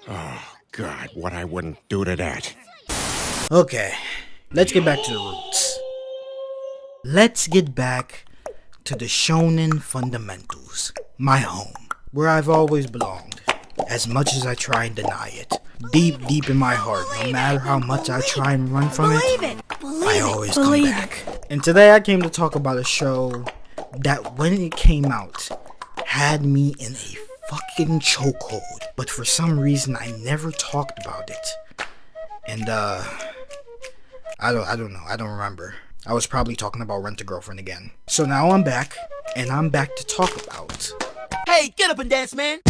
Oh, God, what I wouldn't do to that. Okay, let's get back to the roots. Let's get back to the shonen fundamentals, my home, where I've always belonged, as much as I try and deny it. Deep in my heart, no matter how much I try and run from it, I always come back. And today I came to talk about a show that when it came out, had me in a fucking chokehold, but for some reason I never talked about it. And I don't know, I don't remember. I was probably talking about Rent a Girlfriend again. So now I'm back, and I'm back to talk about... Hey, get up and dance, man!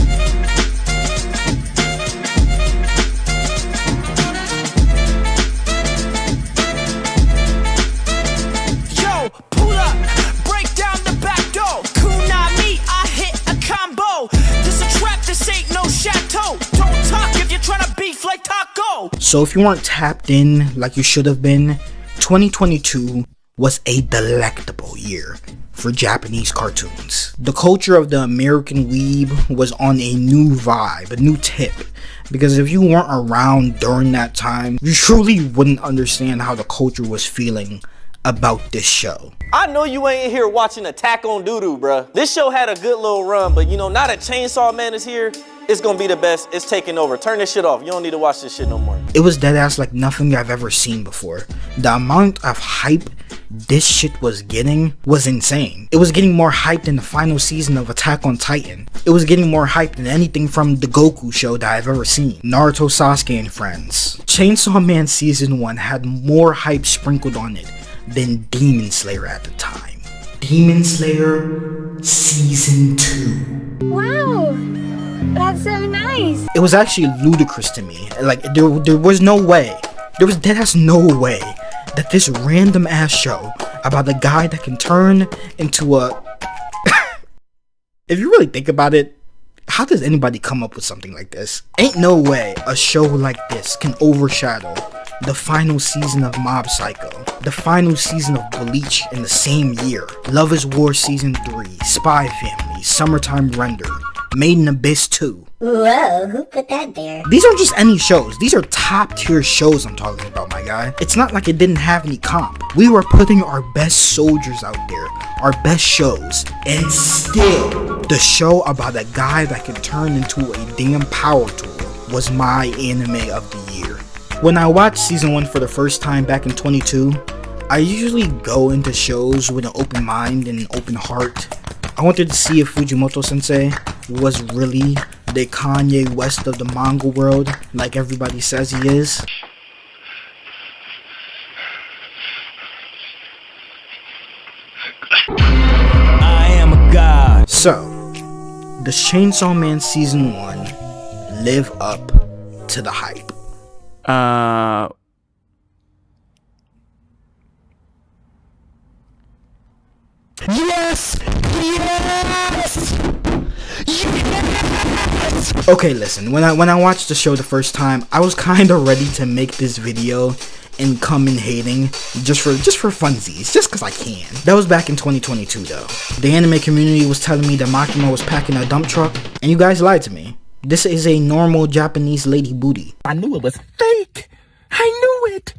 Yo, pull up, break down the back door. Kunami, I hit a combo. This a trap, this ain't no chateau. Don't talk if you're trying to beef like taco. So if you weren't tapped in like you should have been, 2022 was a delectable year for Japanese cartoons. The culture of the American weeb was on a new vibe, a new tip, because if you weren't around during that time, you truly wouldn't understand how the culture was feeling about this show. I know you ain't here watching Attack on Doodoo, bruh. This show had a good little run, but you know, now that Chainsaw Man is here, it's gonna be the best. It's taking over. Turn this shit off. You don't need to watch this shit no more. It was deadass like nothing I've ever seen before. The amount of hype this shit was getting was insane. It was getting more hype than the final season of Attack on Titan. It was getting more hype than anything from the Goku show that I've ever seen. Naruto, Sasuke, and Friends. Chainsaw Man Season 1 had more hype sprinkled on it than Demon Slayer at the time. Demon Slayer Season 2. Wow, that's so nice. It was actually ludicrous to me. Like, there was no way. There was deadass no way that this random ass show about a guy that can turn into a... If you really think about it, how does anybody come up with something like this? Ain't no way a show like this can overshadow the final season of Mob Psycho, the final season of Bleach in the same year, Love is War Season 3, Spy Family, Summertime Render, Made in Abyss 2. Whoa, who put that there? These aren't just any shows. These are top tier shows I'm talking about, my guy. It's not like it didn't have any comp. We were putting our best soldiers out there, our best shows, and still, the show about a guy that can turn into a damn power tool was my anime of the year. When I watched Season 1 for the first time back in 22, I usually go into shows with an open mind and an open heart. I wanted to see if Fujimoto Sensei was really the Kanye West of the manga world, like everybody says he is. I am a god. So, does Chainsaw Man Season 1 live up to the hype? Yes! Yes! Yes! Okay, listen, when I watched the show the first time, I was kinda ready to make this video and come in hating just for funsies, just cause I can. That was back in 2022 though. The anime community was telling me that Makima was packing a dump truck, and you guys lied to me. This is a normal Japanese lady booty. I knew it was fake! I knew it!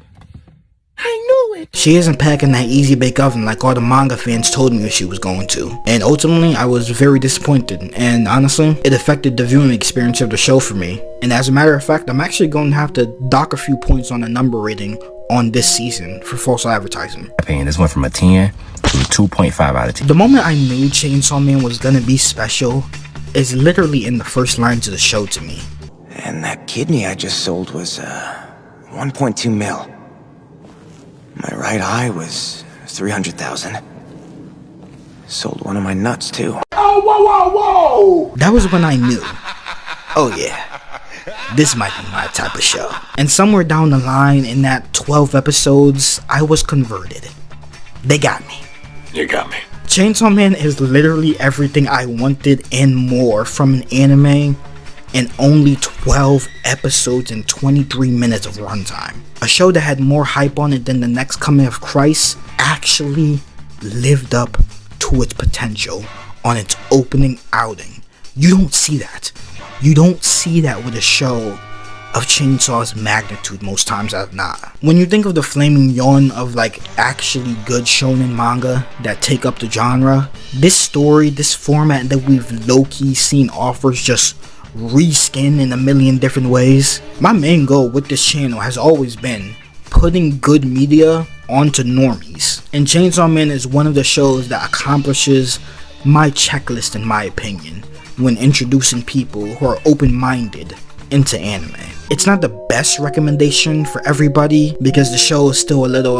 I knew it! She isn't packing that easy bake oven like all the manga fans told me she was going to. And ultimately, I was very disappointed, and honestly, it affected the viewing experience of the show for me. And as a matter of fact, I'm actually going to have to dock a few points on the number rating on this season for false advertising. This went from a 10 to a 2.5 out of 10. The moment I knew Chainsaw Man was gonna be special is literally in the first lines of the show to me. And that kidney I just sold was 1.2 mil. My right eye was 300,000. Sold one of my nuts too. Oh, whoa, whoa, whoa! That was when I knew, oh yeah, this might be my type of show. And somewhere down the line in that 12 episodes, I was converted. They got me. You got me. Chainsaw Man is literally everything I wanted and more from an anime, and only 12 episodes and 23 minutes of runtime. A show that had more hype on it than the next coming of Christ actually lived up to its potential on its opening outing You don't see that. You don't see that with a show of Chainsaw's magnitude most times out of not. When you think of the flaming yawn of like actually good shonen manga that take up the genre, this story, this format that we've low-key seen offers just reskin in a million different ways. My main goal with this channel has always been putting good media onto normies, and Chainsaw Man is one of the shows that accomplishes my checklist in my opinion when introducing people who are open-minded into anime. It's not the best recommendation for everybody because the show is still a little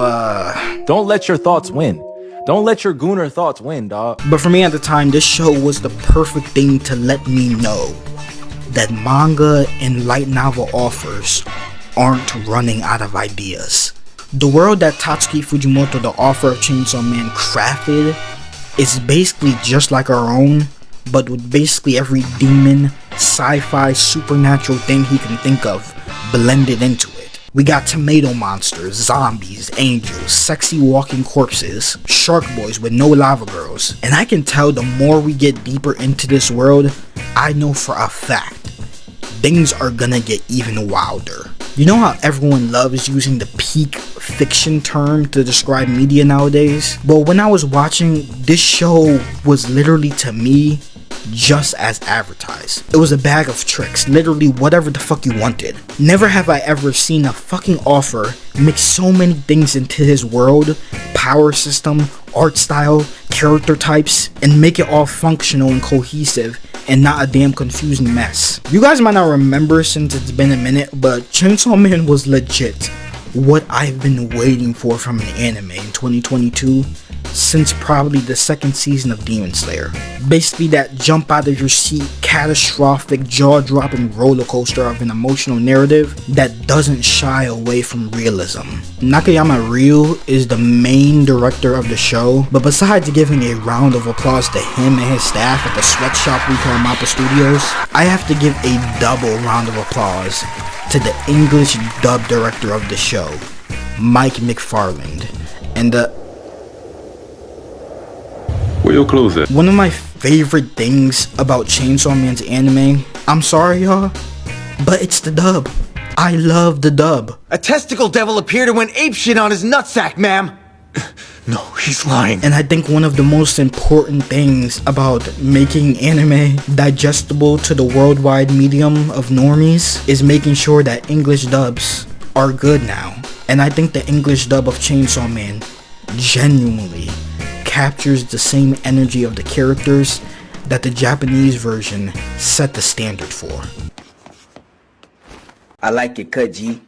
Don't let your thoughts win. Don't let your gooner thoughts win, dog. but for me at the time, this show was the perfect thing to let me know that manga and light novel authors aren't running out of ideas. The world that Tatsuki Fujimoto, the author of Chainsaw Man, crafted is basically just like our own, but with basically every demon, sci-fi, supernatural thing he can think of blended into it. We got tomato monsters, zombies, angels, sexy walking corpses, shark boys with no lava girls. And I can tell the more we get deeper into this world, I know for a fact things are gonna get even wilder. You know how everyone loves using the peak fiction term to describe media nowadays? Well, when I was watching, this show was literally to me just as advertised. It was a bag of tricks, literally whatever the fuck you wanted. Never have I ever seen a fucking author mix so many things into his world, power system, art style, character types, and make it all functional and cohesive and not a damn confusing mess. You guys might not remember since it's been a minute, but Chainsaw Man was legit what I've been waiting for from an anime in 2022 since probably the second season of Demon Slayer. Basically that jump out of your seat, catastrophic, jaw-dropping roller coaster of an emotional narrative that doesn't shy away from realism. Nakayama Ryu is the main director of the show, but besides giving a round of applause to him and his staff at the sweatshop we call Mappa Studios, I have to give a double round of applause to the English dub director of the show, Mike McFarland, and the Where your clothes at? one of my favorite things about Chainsaw Man's anime, I'm sorry y'all, but it's the dub. I love the dub. A testicle devil appeared and went apeshit on his nutsack, ma'am. No, he's lying. And I think one of the most important things about making anime digestible to the worldwide medium of normies is making sure that English dubs are good now. And I think the English dub of Chainsaw Man genuinely captures the same energy of the characters that the Japanese version set the standard for. I like your cut, G.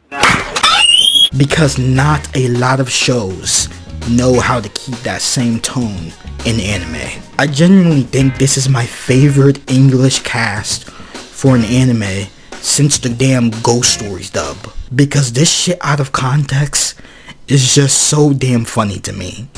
Because not a lot of shows know how to keep that same tone in anime. I genuinely think this is my favorite English cast for an anime since the damn Ghost Stories dub. Because this shit out of context is just so damn funny to me.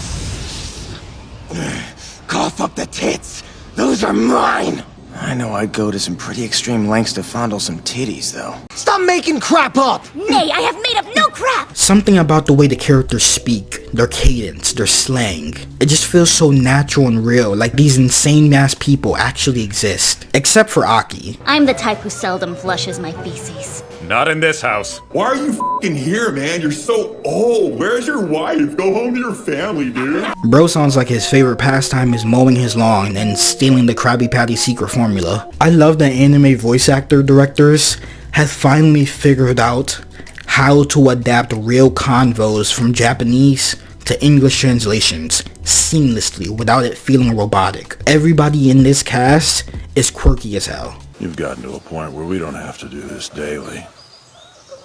Cough up the tits. Those are mine. I know I'd go to some pretty extreme lengths to fondle some titties, though. Stop making crap up! Nay, I have made up no crap! Something about the way the characters speak, their cadence, their slang, it just feels so natural and real, like these insane ass people actually exist. Except for Aki. I'm the type who seldom flushes my feces. Not in this house. Why are you f***ing here, man? You're so old. Where's your wife? Go home to your family, dude. Bro sounds like his favorite pastime is mowing his lawn and stealing the Krabby Patty secret formula. I love that anime voice actor directors have finally figured out how to adapt real convos from Japanese to English translations seamlessly without it feeling robotic. Everybody in this cast is quirky as hell. You've gotten to a point where we don't have to do this daily.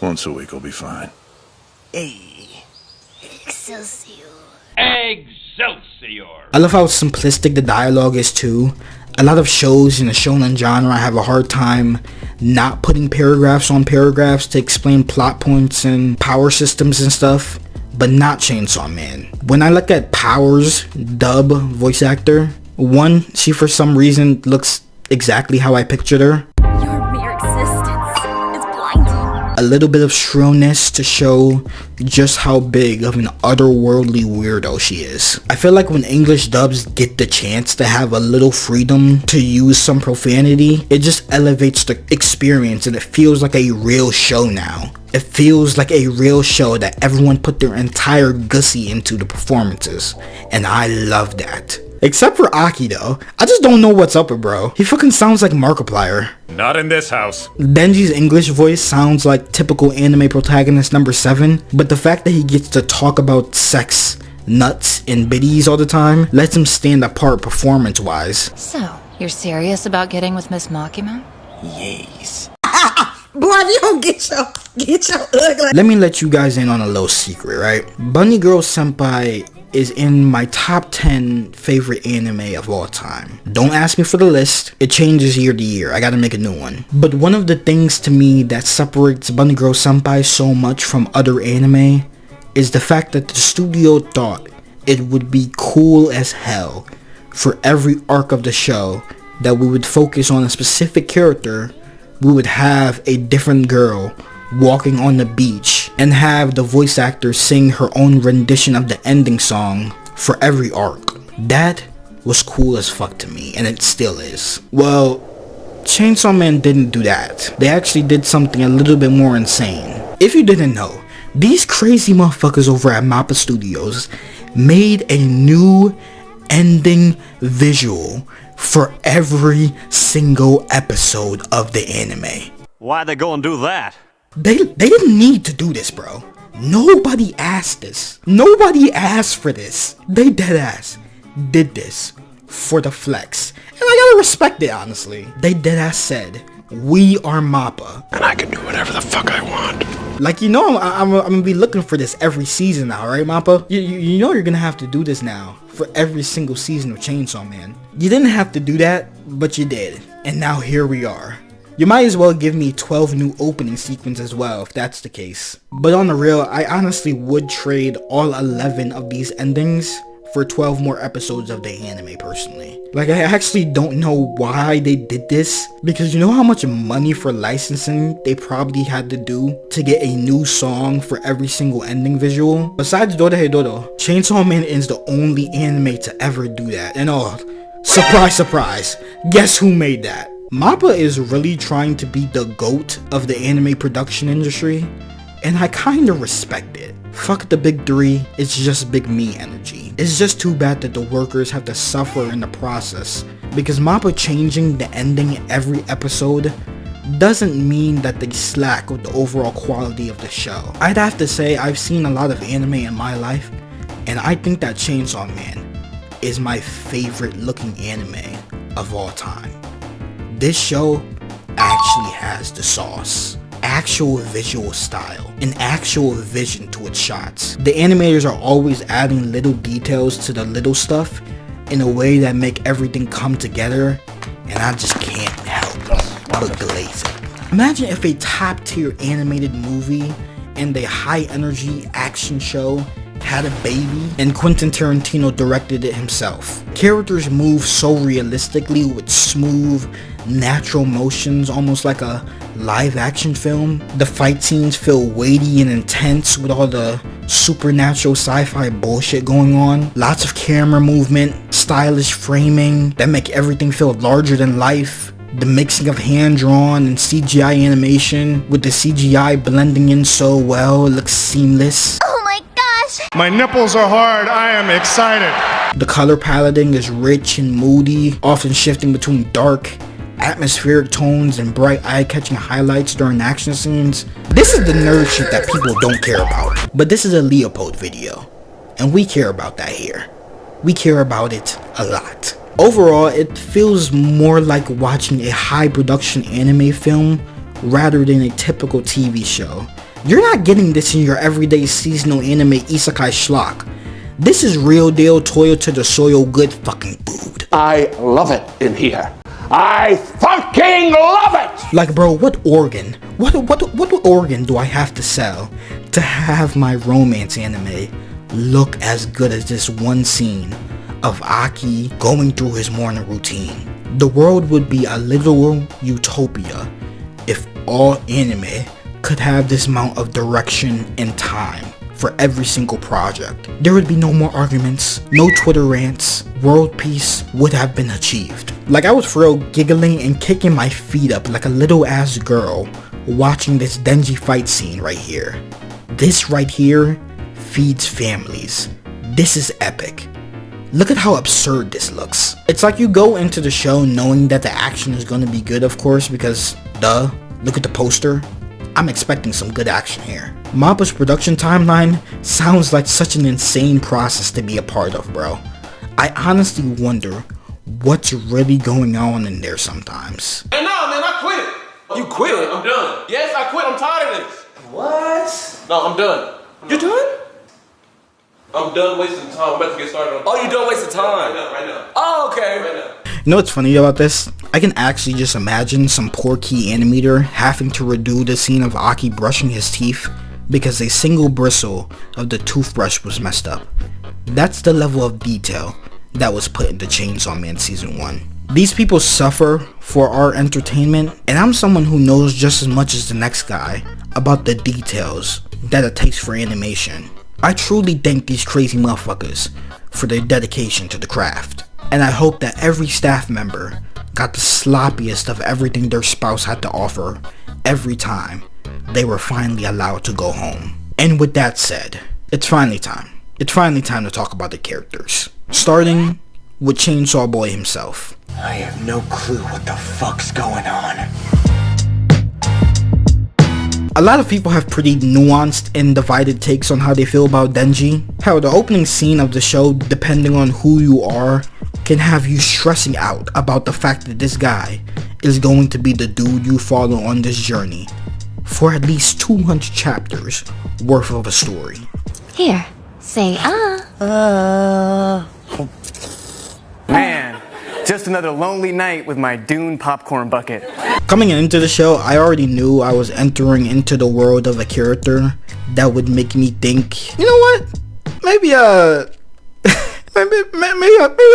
Once a week will be fine. Hey. Excelsior. Excelsior! I love how simplistic the dialogue is too. A lot of shows in the shonen genre have a hard time not putting paragraphs on paragraphs to explain plot points and power systems and stuff, but not Chainsaw Man. When I look at Power's dub voice actor, one, she for some reason looks exactly how I pictured her. Your mere existence is blinding. A little bit of shrillness to show just how big of an otherworldly weirdo she is. I feel like when English dubs get the chance to have a little freedom to use some profanity, it just elevates the experience and it feels like a real show now. It feels like a real show that everyone put their entire gussy into the performances, and I love that. Except for Aki though. I just don't know what's up with bro. He fucking sounds like Markiplier. Not in this house. Denji's English voice sounds like typical anime protagonist number 7, but the fact that he gets to talk about sex, nuts, and biddies all the time lets him stand apart performance-wise. So, you're serious about getting with Miss Makima? Yes. Boy, you don't get your ugly. Let me let you guys in on a little secret, right? Bunny Girl Senpai is in my top 10 favorite anime of all time. Don't ask me for the list. It changes year to year. I gotta make a new one. But one of the things to me that separates Bunny Girl Senpai so much from other anime is the fact that the studio thought it would be cool as hell for every arc of the show that we would focus on a specific character. We would have a different girl walking on the beach and have the voice actor sing her own rendition of the ending song for every arc. That was cool as fuck to me, and it still is. Well, Chainsaw Man didn't do that. They actually did something a little bit more insane. If you didn't know, these crazy motherfuckers over at MAPPA Studios made a new ending visual for every single episode of the anime. Why'd they go and do that? They didn't need to do this, bro. Nobody asked this. Nobody asked for this. They deadass did this for the flex. And I gotta respect it, honestly. They deadass said, we are MAPPA. And I can do whatever the fuck I want. Like, you know, I'm gonna be looking for this every season now, right, MAPPA? You know you're gonna have to do this now for every single season of Chainsaw Man. You didn't have to do that, but you did. And now here we are. You might as well give me 12 new opening sequences as well, if that's the case. But on the real, I honestly would trade all 11 of these endings for 12 more episodes of the anime personally. Like, I actually don't know why they did this, because you know how much money for licensing they probably had to do to get a new song for every single ending visual? Besides Dorohedoro, Chainsaw Man is the only anime to ever do that. And oh, surprise surprise, guess who made that? MAPPA is really trying to be the GOAT of the anime production industry, and I kinda respect it. Fuck the big three, it's just big me energy. It's just too bad that the workers have to suffer in the process, because MAPPA changing the ending every episode doesn't mean that they slack with the overall quality of the show. I'd have to say I've seen a lot of anime in my life, and I think that Chainsaw Man is my favorite looking anime of all time. This show actually has the sauce, actual visual style, an actual vision to its shots. The animators are always adding little details to the little stuff in a way that make everything come together, and I just can't help but glaze it. Imagine if a top tier animated movie and a high energy action show had a baby and Quentin Tarantino directed it himself. Characters move so realistically with smooth, natural motions, almost like a live action film. The fight scenes feel weighty and intense with all the supernatural sci-fi bullshit going on. Lots of camera movement, stylish framing that make everything feel larger than life. The mixing of hand-drawn and CGI animation with the CGI blending in so well, it looks seamless. Oh my gosh! My nipples are hard, I am excited. The color paletting is rich and moody, often shifting between dark, atmospheric tones and bright eye-catching highlights during action scenes. This is the nerd shit that people don't care about. But this is a Leopold video, and we care about that here. We care about it a lot. Overall, it feels more like watching a high production anime film rather than a typical TV show. You're not getting this in your everyday seasonal anime isekai schlock. This is real deal Toyota the Soil good fucking food. I love it in here. I fucking love it! Like, bro, what organ? What organ do I have to sell to have my romance anime look as good as this one scene of Aki going through his morning routine? The world would be a literal utopia if all anime could have this amount of direction and time for every single project. There would be no more arguments, no Twitter rants, world peace would have been achieved. Like I was for real giggling and kicking my feet up like a little ass girl watching this Denji fight scene right here. This right here feeds families. This is epic. Look at how absurd this looks. It's like you go into the show knowing that the action is gonna be good, of course, because duh, look at the poster. I'm expecting some good action here. Mappa's production timeline sounds like such an insane process to be a part of, bro. I honestly wonder what's really going on in there sometimes. Hey, no, man, I quit. You quit? I'm done. Yes, I quit. I'm tired of this. What? No, I'm done. You done? I'm done wasting time. I'm about to get started on. Oh, you done wasting time? Right now. Oh, okay. Right now. You know what's funny about this? I can actually just imagine some poor key animator having to redo the scene of Aki brushing his teeth because a single bristle of the toothbrush was messed up. That's the level of detail that was put into Chainsaw Man Season 1. These people suffer for our entertainment, and I'm someone who knows just as much as the next guy about the details that it takes for animation. I truly thank these crazy motherfuckers for their dedication to the craft. And I hope that every staff member got the sloppiest of everything their spouse had to offer every time they were finally allowed to go home. And with that said, it's finally time. It's finally time to talk about the characters. Starting with Chainsaw Boy himself. I have no clue what the fuck's going on. A lot of people have pretty nuanced and divided takes on how they feel about Denji. How the opening scene of the show, depending on who you are, can have you stressing out about the fact that this guy is going to be the dude you follow on this journey for at least 200 chapters worth of a story. Here, say Man, just another lonely night with my Dune popcorn bucket. Coming into the show, I already knew I was entering into the world of a character that would make me think, you know what? Maybe I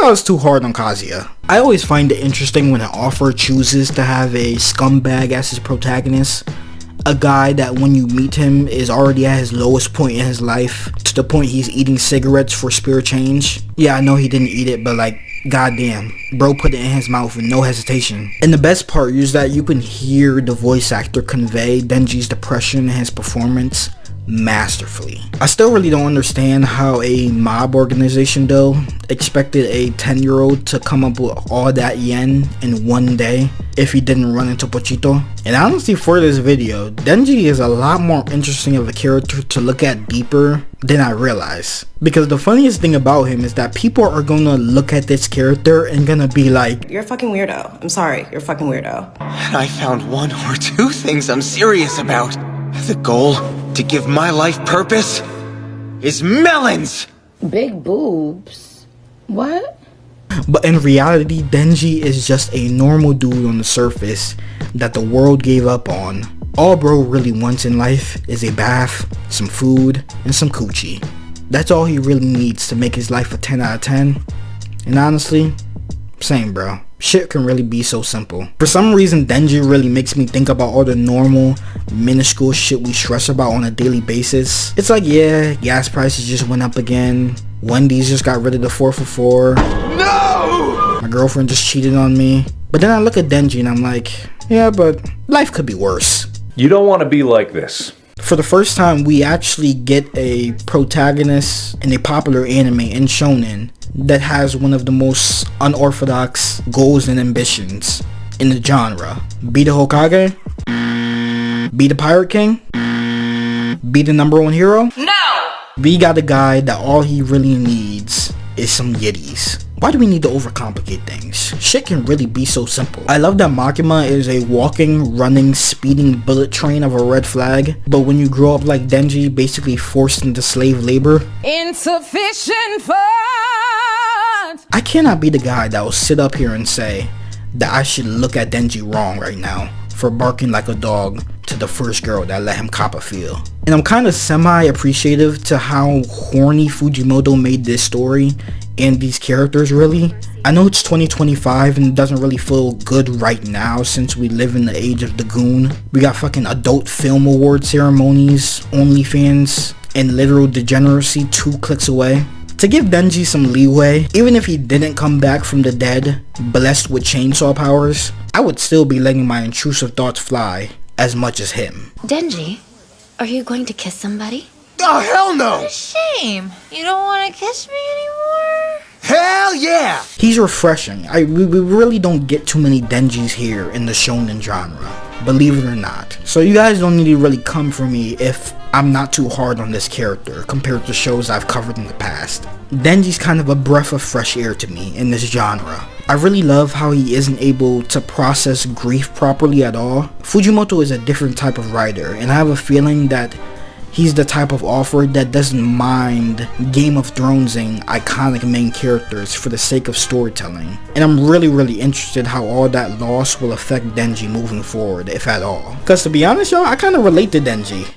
was too hard on Kazuya. I always find it interesting when an author chooses to have a scumbag as his protagonist. A guy that when you meet him is already at his lowest point in his life, to the point he's eating cigarettes for spare change. Yeah, I know he didn't eat it, but like, goddamn, bro put it in his mouth with no hesitation. And the best part is that you can hear the voice actor convey Denji's depression and his performance masterfully. I still really don't understand how a mob organization though expected a 10-year-old to come up with all that yen in one day if he didn't run into Pochito. And honestly, for this video, Denji is a lot more interesting of a character to look at deeper than I realized. Because the funniest thing about him is that people are gonna look at this character and gonna be like, you're a fucking weirdo. I'm sorry, you're a fucking weirdo. And I found one or two things I'm serious about. The goal to give my life purpose is melons! Big boobs? What? But in reality, Denji is just a normal dude on the surface that the world gave up on. All bro really wants in life is a bath, some food, and some coochie. That's all he really needs to make his life a 10 out of 10. And honestly, same bro. Shit can really be so simple. For some reason, Denji really makes me think about all the normal, minuscule shit we stress about on a daily basis. It's like, yeah, gas prices just went up again. Wendy's just got rid of the 4 for 4. No! My girlfriend just cheated on me. But then I look at Denji and I'm like, yeah, but life could be worse. You don't want to be like this. For the first time, we actually get a protagonist in a popular anime in shonen that has one of the most unorthodox goals and ambitions in the genre. Be the Hokage? Be the Pirate King? Be the #1 hero? No! We got a guy that all he really needs is some yiddies. Why do we need to overcomplicate things? Shit can really be so simple. I love that Makima is a walking, running, speeding bullet train of a red flag, but when you grow up like Denji, basically forced into slave labor, Insufficient funds! I cannot be the guy that will sit up here and say that I should look at Denji wrong right now for barking like a dog to the first girl that let him cop a feel. And I'm kind of semi-appreciative to how horny Fujimoto made this story and these characters really. I know it's 2025 and it doesn't really feel good right now since we live in the age of the goon. We got fucking adult film award ceremonies, OnlyFans, and literal degeneracy 2 clicks away. To give Denji some leeway, even if he didn't come back from the dead, blessed with chainsaw powers, I would still be letting my intrusive thoughts fly as much as him. Denji, are you going to kiss somebody? Oh, hell no! What a shame. You don't want to kiss me anymore? Hell yeah! He's refreshing. We really don't get too many Denjis here in the shonen genre, believe it or not. So you guys don't need to really come for me if I'm not too hard on this character compared to shows I've covered in the past. Denji's kind of a breath of fresh air to me in this genre. I really love how he isn't able to process grief properly at all. Fujimoto is a different type of writer, and I have a feeling that he's the type of author that doesn't mind Game of Thronesing iconic main characters for the sake of storytelling. And I'm really interested how all that loss will affect Denji moving forward, if at all. Because to be honest, y'all, I kind of relate to Denji.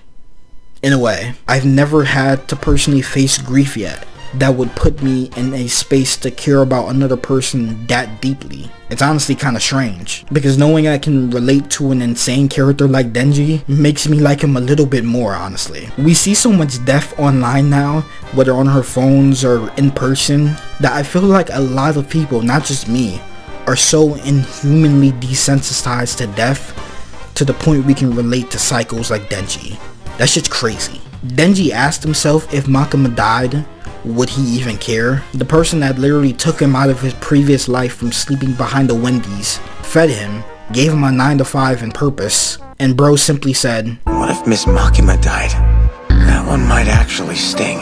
In a way, I've never had to personally face grief yet that would put me in a space to care about another person that deeply. It's honestly kind of strange, because knowing I can relate to an insane character like Denji makes me like him a little bit more, honestly. We see so much death online now, whether on her phones or in person, that I feel like a lot of people, not just me, are so inhumanly desensitized to death to the point we can relate to psychos like Denji. That shit's crazy. Denji asked himself if Makima died, would he even care? The person that literally took him out of his previous life from sleeping behind the Wendy's, fed him, gave him a 9-to-5 and purpose, and bro simply said, What if Miss Makima died? That one might actually sting.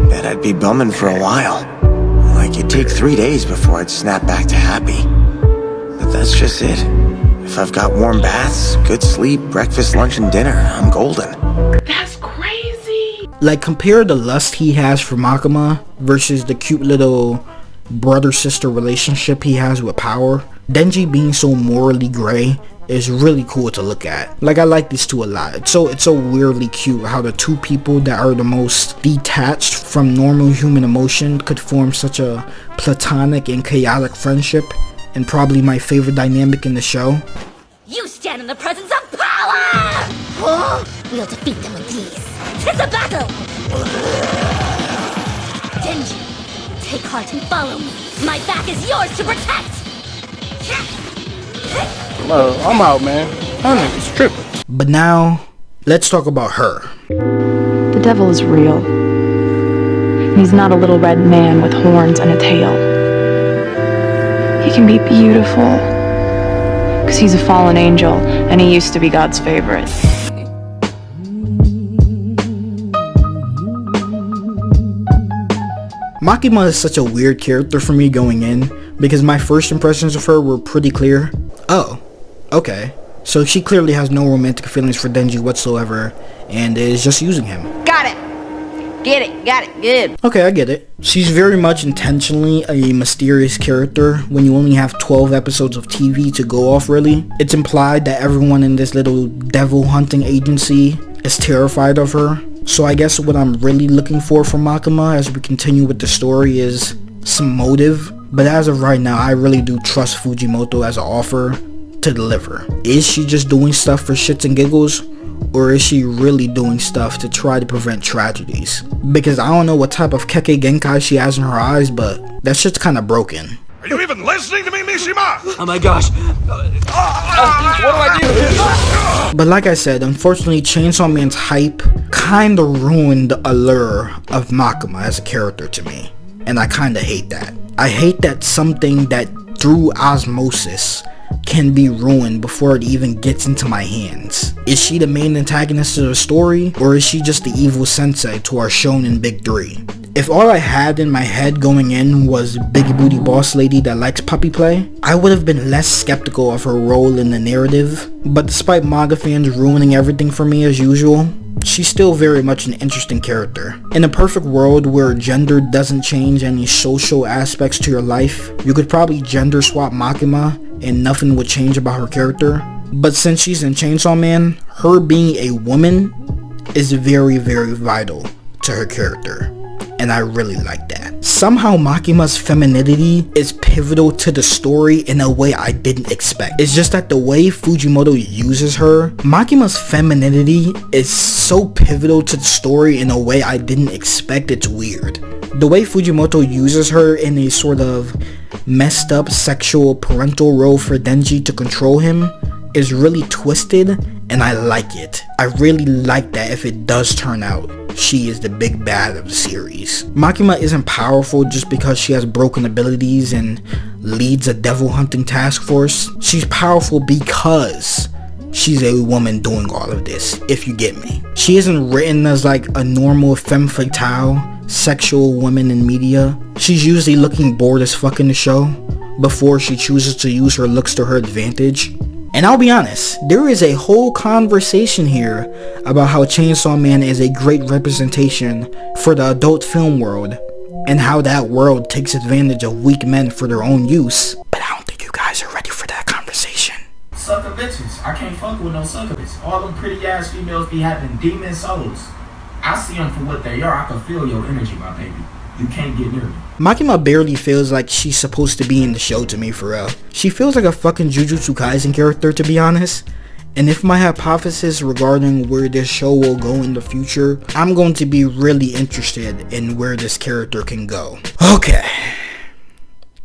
Bet I'd be bumming for a while. Like it'd take 3 days before I'd snap back to happy. But that's just it. If I've got warm baths, good sleep, breakfast, lunch, and dinner, I'm golden. That's crazy. Like, compare the lust he has for Makima versus the cute little brother-sister relationship he has with Power. Denji being so morally gray is really cool to look at. Like, I like these two a lot. It's so weirdly cute how the two people that are the most detached from normal human emotion could form such a platonic and chaotic friendship, and probably my favorite dynamic in the show. You stand in the presence of power! Oh, we'll defeat them with these. It's a battle! Denji, take heart and follow me. My back is yours to protect! I'm out, man. That nigga's tripping. But now, let's talk about her. The devil is real. He's not a little red man with horns and a tail. He can be beautiful, because he's a fallen angel, and he used to be God's favorite. Makima is such a weird character for me going in, because my first impressions of her were pretty clear. Oh, okay. So she clearly has no romantic feelings for Denji whatsoever, and is just using him. Got it. Get it. Got it. Good. Okay, I get it. She's very much intentionally a mysterious character when you only have 12 episodes of TV to go off, really. It's implied that everyone in this little devil hunting agency is terrified of her. So I guess what I'm really looking for from Makima as we continue with the story is some motive. But as of right now, I really do trust Fujimoto as an author to deliver. Is she just doing stuff for shits and giggles? Or is she really doing stuff to try to prevent tragedies? Because I don't know what type of Kekkei Genkai she has in her eyes, but that shit's kinda broken. Are you even listening to me, Mishima? Oh my gosh. What do I do? But like I said, unfortunately, Chainsaw Man's hype kinda ruined the allure of Makima as a character to me. And I kinda hate that. I hate that something that through osmosis can be ruined before it even gets into my hands. Is she the main antagonist of the story, or is she just the evil sensei to our shonen big three? If all I had in my head going in was big booty boss lady that likes puppy play, I would have been less skeptical of her role in the narrative. But despite manga fans ruining everything for me as usual, she's still very much an interesting character. In a perfect world where gender doesn't change any social aspects to your life, you could probably gender swap Makima and nothing would change about her character. But since she's in Chainsaw Man, her being a woman is very, very vital to her character. and I really like that. Somehow Makima's femininity is pivotal to the story in a way I didn't expect. It's just that the way Fujimoto uses her, Makima's femininity is so pivotal to the story in a way I didn't expect. It's weird. The way Fujimoto uses her in a sort of messed up sexual parental role for Denji to control him is really twisted, and I like it. I really like that if it does turn out she is the big bad of the series. Makima isn't powerful just because she has broken abilities and leads a devil hunting task force. She's powerful because she's a woman doing all of this, if you get me. She isn't written as like a normal femme fatale sexual woman in media. She's usually looking bored as fuck in the show before she chooses to use her looks to her advantage. And I'll be honest, there is a whole conversation here about how Chainsaw Man is a great representation for the adult film world and how that world takes advantage of weak men for their own use. But I don't think you guys are ready for that conversation. Sucker bitches. I can't fuck with no sucker bitches. All them pretty ass females be having demon souls. I see them for what they are. I can feel your energy, my baby. You can't get near me. Makima barely feels like she's supposed to be in the show to me, for real. She feels like a fucking Jujutsu Kaisen character, to be honest. And if my hypothesis regarding where this show will go in the future, I'm going to be really interested in where this character can go. Okay.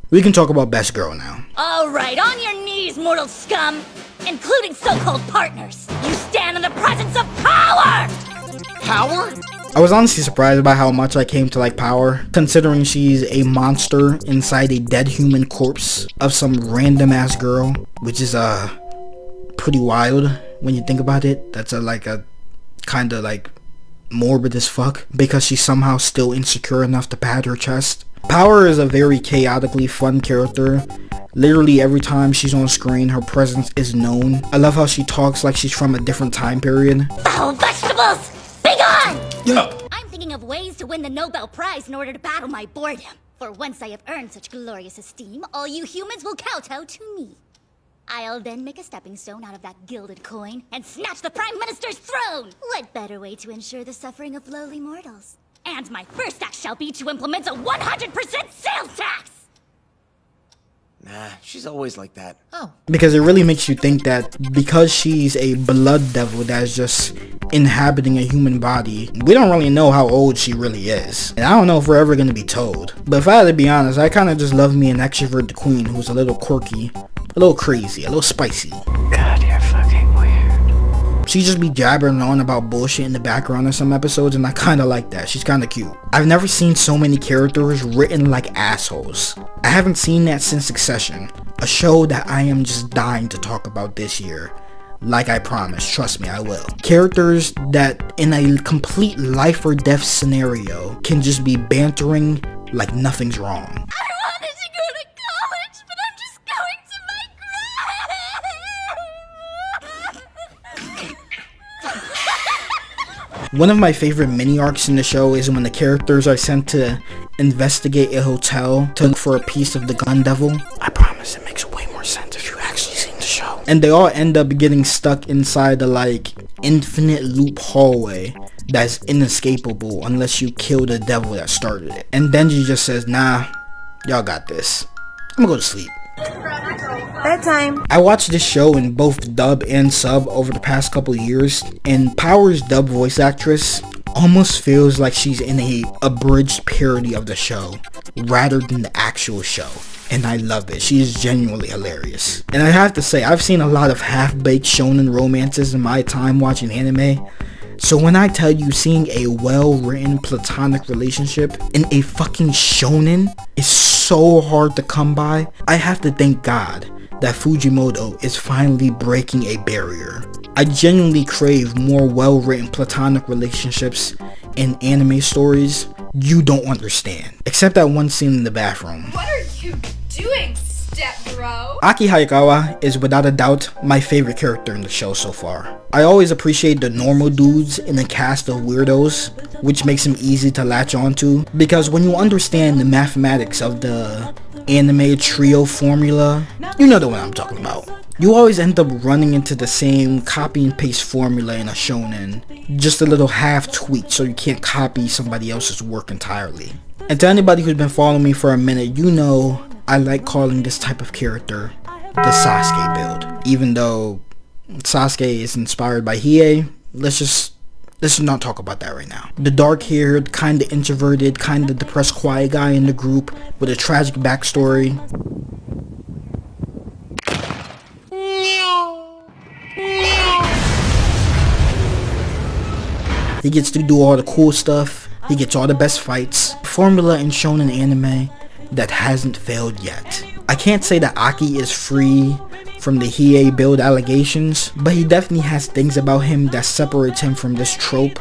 We can talk about Best Girl now. Alright, on your knees, mortal scum! Including so-called partners. You stand in the presence of power! Power? I was honestly surprised by how much I came to like Power, considering she's a monster inside a dead human corpse of some random ass girl, which is pretty wild when you think about it. That's a kind of like morbid as fuck, because she's somehow still insecure enough to pad her chest. Power is a very chaotically fun character. Literally every time she's on screen, her presence is known. I love how she talks like she's from a different time period. Foul vegetables! Be gone! I'm thinking of ways to win the Nobel Prize in order to battle my boredom. For once I have earned such glorious esteem, all you humans will kowtow to me. I'll then make a stepping stone out of that gilded coin and snatch the Prime Minister's throne! What better way to ensure the suffering of lowly mortals? And my first act shall be to implement a 100% sales tax! Nah, she's always like that. Oh. Because it really makes you think that because she's a blood devil that's just inhabiting a human body, we don't really know how old she really is. And I don't know if we're ever going to be told. But if I had to be honest, I kind of just love me an extrovert queen who's a little quirky, a little crazy, a little spicy. God, you're fucking weird. She just be jabbering on about bullshit in the background of some episodes, and I kind of like that. She's kind of cute. I've never seen so many characters written like assholes. I haven't seen that since Succession, a show that I am just dying to talk about this year. Like I promised, trust me, I will. Characters that in a complete life or death scenario can just be bantering like nothing's wrong. I wanted to go to college, but I'm just going to my One of my favorite mini arcs in the show is when the characters are sent to investigate a hotel to look for a piece of the gun devil. I promise it makes way more sense if you actually seen the show. And they all end up getting stuck inside the like infinite loop hallway that's inescapable unless you kill the devil that started it. And Denji just says, nah, y'all got this. I'm gonna go to sleep. Bedtime. I watched this show in both dub and sub over the past couple of years, and Power's dub voice actress almost feels like she's in a abridged parody of the show rather than the actual show, and I love it. She is genuinely hilarious. And I have to say, I've seen a lot of half-baked shonen romances in my time watching anime, so when I tell you seeing a well-written platonic relationship in a fucking shonen is so hard to come by, I have to thank God that Fujimoto is finally breaking a barrier. I genuinely crave more well-written platonic relationships in anime stories you don't understand. Except that one scene in the bathroom. What are you doing, step bro? Aki Hayakawa is without a doubt my favorite character in the show so far. I always appreciate the normal dudes in a cast of weirdos, which makes him easy to latch onto, because when you understand the mathematics of the anime trio formula, you know the one I'm talking about. You always end up running into the same copy and paste formula in a shonen, just a little half tweak so you can't copy somebody else's work entirely. And to anybody who's been following me for a minute, you know I like calling this type of character the Sasuke build. Even though Sasuke is inspired by Hiei, let's not talk about that right now. The dark-haired, kinda introverted, kinda depressed, quiet guy in the group with a tragic backstory. He gets to do all the cool stuff. He gets all the best fights. Formula in shonen anime that hasn't failed yet. I can't say that Aki is free from the Hiei build allegations, but he definitely has things about him that separates him from this trope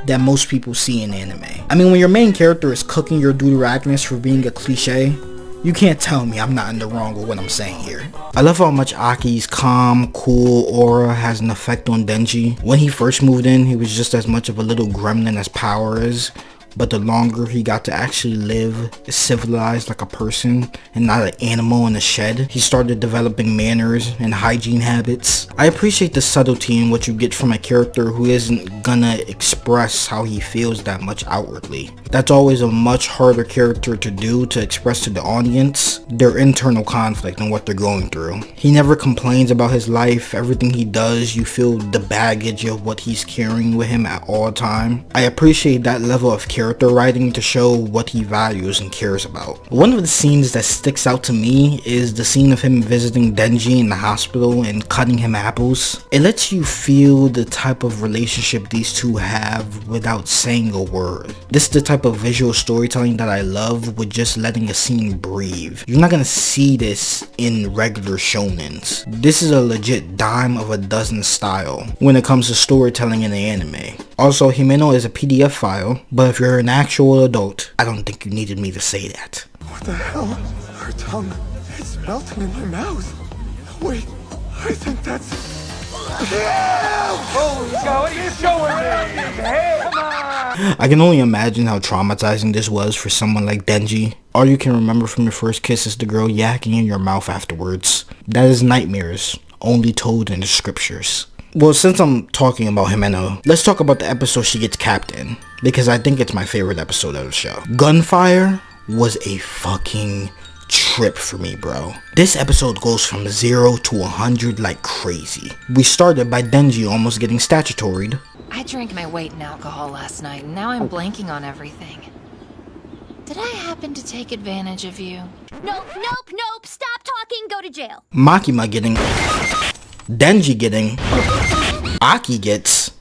that most people see in anime. I mean, when your main character is cooking your Deuteragonist for being a cliche, you can't tell me I'm not in the wrong with what I'm saying here. I love how much Aki's calm, cool aura has an effect on Denji. When he first moved in, he was just as much of a little gremlin as Power is. But the longer he got to actually live civilized like a person and not an animal in a shed, he started developing manners and hygiene habits. I appreciate the subtlety in what you get from a character who isn't gonna express how he feels that much outwardly. That's always a much harder character to do, to express to the audience their internal conflict and what they're going through. He never complains about his life. Everything he does, you feel the baggage of what he's carrying with him at all time. I appreciate that level of character writing to show what he values and cares about. One of the scenes that sticks out to me is the scene of him visiting Denji in the hospital and cutting him apples. It lets you feel the type of relationship these two have without saying a word. This is the type of visual storytelling that I love, with just letting a scene breathe. You're not gonna see this in regular shonens. This is a legit dime of a dozen style when it comes to storytelling in the anime. Also, Himeno is a PDF file, but if you're an actual adult, I don't think you needed me to say that. What the hell? Her tongue, it's melting in my mouth. Wait, I think that's... Holy cow, what are you showing me? Hey, come on! I can only imagine how traumatizing this was for someone like Denji. All you can remember from your first kiss is the girl yakking in your mouth afterwards. That is nightmares, only told in the scriptures. Well, since I'm talking about Himeno, let's talk about the episode she gets capped in, because I think it's my favorite episode of the show. Gunfire was a fucking trip for me, bro. This episode goes from 0 to 100 like crazy. We started by Denji almost getting statutoried. I drank my weight in alcohol last night, and now I'm blanking on everything. Did I happen to take advantage of you? Nope, nope, nope. Stop talking. Go to jail. Makima getting... Denji getting... Aki gets...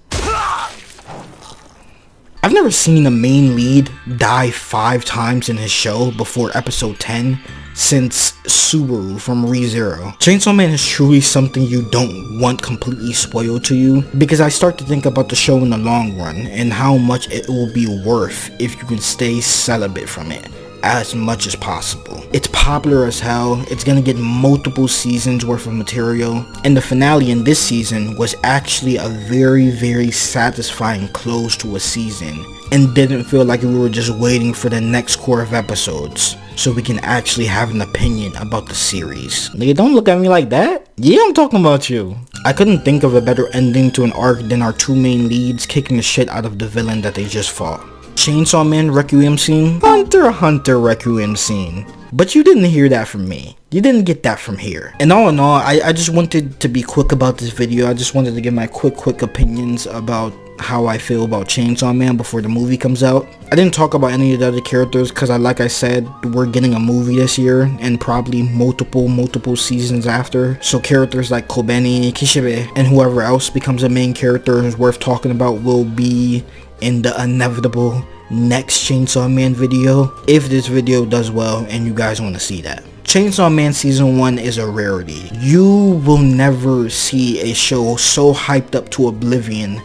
I've never seen a main lead die 5 times in his show before episode 10 since Subaru from ReZero. Chainsaw Man is truly something you don't want completely spoiled to you, because I start to think about the show in the long run and how much it will be worth if you can stay celibate from it as much as possible. It's popular as hell. It's gonna get multiple seasons worth of material, and the finale in this season was actually a very, very satisfying close to a season, and didn't feel like we were just waiting for the next core of episodes so we can actually have an opinion about the series. Nigga, don't look at me like that. Yeah, I'm talking about you. I couldn't think of a better ending to an arc than our 2 main leads kicking the shit out of the villain that they just fought. Chainsaw Man Requiem scene, Hunter x Hunter Requiem scene. But you didn't hear that from me. You didn't get that from here. And all in all, I just wanted to be quick about this video. I just wanted to give my quick opinions about how I feel about Chainsaw Man before the movie comes out. I didn't talk about any of the other characters because like I said, we're getting a movie this year and probably multiple seasons after. So characters like Kobeni, Kishibe, and whoever else becomes a main character who's worth talking about will be in the inevitable next Chainsaw Man video, if this video does well and you guys want to see that. Chainsaw Man Season 1 is a rarity. You will never see a show so hyped up to oblivion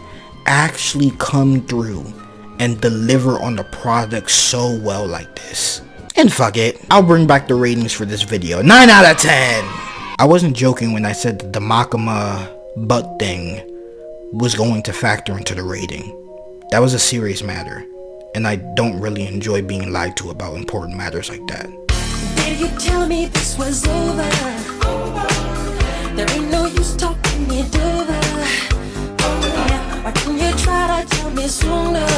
actually come through and deliver on the product so well like this. And fuck it, I'll bring back the ratings for this video. 9 out of 10! I wasn't joking when I said that the Makima butt thing was going to factor into the rating. That was a serious matter, and I don't really enjoy being lied to about important matters like that. Did you tell me this was over? There ain't no use talking it over. Oh yeah, why didn't you try to tell me sooner?